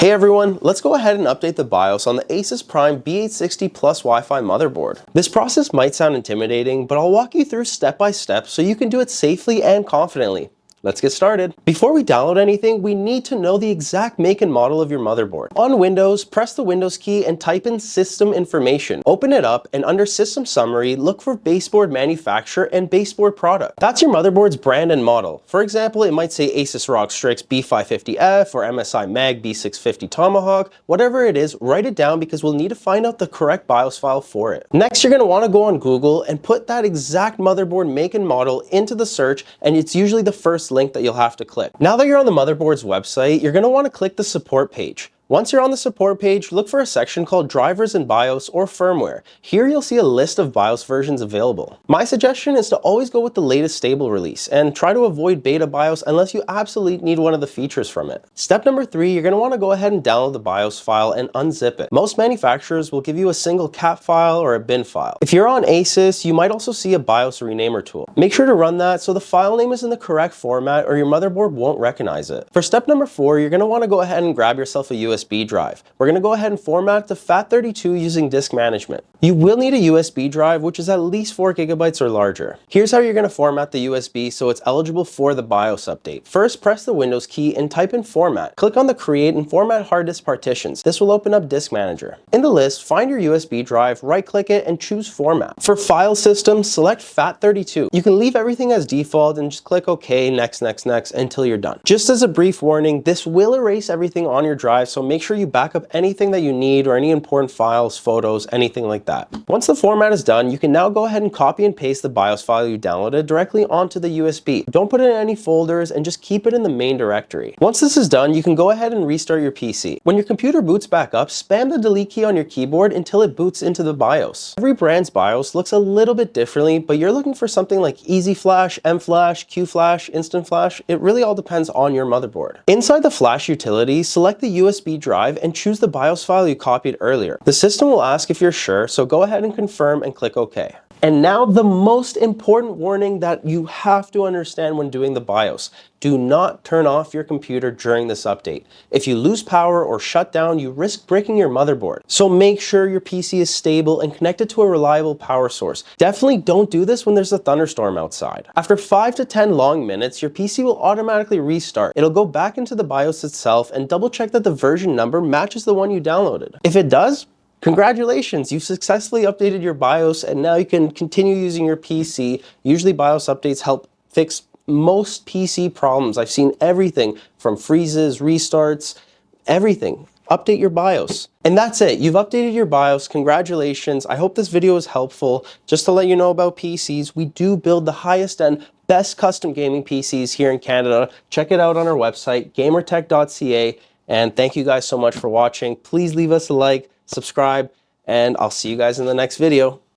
Hey everyone, let's go ahead and update the BIOS on the ASUS Prime B860-Plus Wi-Fi motherboard. This process might sound intimidating, but I'll walk you through step by step so you can do it safely and confidently. Let's get started. Before we download anything, we need to know the exact make and model of your motherboard. On Windows, press the Windows key and type in System Information. Open it up and under System Summary, look for baseboard manufacturer and baseboard product. That's your motherboard's brand and model. For example, it might say ASUS ROG Strix B550F or MSI Mag B650 Tomahawk. Whatever it is, write it down because we'll need to find out the correct BIOS file for it. Next, you're going to want to go on Google and put that exact motherboard make and model into the search, and it's usually the first link that you'll have to click. Now that you're on the motherboard's website, you're going to want to click the support page. Once you're on the support page, look for a section called Drivers and BIOS or Firmware. Here you'll see a list of BIOS versions available. My suggestion is to always go with the latest stable release and try to avoid beta BIOS unless you absolutely need one of the features from it. Step number 3, you're going to want to go ahead and download the BIOS file and unzip it. Most manufacturers will give you a single cap file or a bin file. If you're on ASUS, you might also see a BIOS renamer tool. Make sure to run that so the file name is in the correct format or your motherboard won't recognize it. For step number 4, you're going to want to go ahead and grab yourself a USB drive. We're going to go ahead and format to FAT32 using disk management. You will need a USB drive which is at least 4 GB or larger. Here's how you're going to format the USB so it's eligible for the BIOS update. First, press the Windows key and type in Format. Click on the Create and Format Hard Disk Partitions. This will open up Disk Manager. In the list, find your USB drive, right-click it, and choose Format. For file system, select FAT32. You can leave everything as default and just click OK, next, until you're done. Just as a brief warning, this will erase everything on your drive, so make sure you back up anything that you need or any important files, photos, anything like that. Once the format is done, you can now go ahead and copy and paste the BIOS file you downloaded directly onto the USB. Don't put it in any folders and just keep it in the main directory. Once this is done, you can go ahead and restart your PC. When your computer boots back up, spam the delete key on your keyboard until it boots into the BIOS. Every brand's BIOS looks a little bit differently, but you're looking for something like Easy Flash, M Flash, Q Flash, Instant Flash. It really all depends on your motherboard. Inside the Flash utility, select the USB drive and choose the BIOS file you copied earlier. The system will ask if you're sure, so go ahead and confirm and click OK. And now the most important warning that you have to understand when doing the BIOS. Do not turn off your computer during this update. If you lose power or shut down, you risk breaking your motherboard. So make sure your PC is stable and connected to a reliable power source. Definitely don't do this when there's a thunderstorm outside. After 5 to 10 long minutes, your PC will automatically restart. It'll go back into the BIOS itself and double check that the version number matches the one you downloaded. If it does, congratulations, you've successfully updated your BIOS and now you can continue using your PC. Usually BIOS updates help fix most PC problems. I've seen everything from freezes, restarts, everything. Update your BIOS. And that's it. You've updated your BIOS. Congratulations. I hope this video was helpful. Just to let you know about PCs, we do build the highest end, best custom gaming PCs here in Canada. Check it out on our website, GamerTech.ca. And thank you guys so much for watching. Please leave us a like, subscribe, and I'll see you guys in the next video.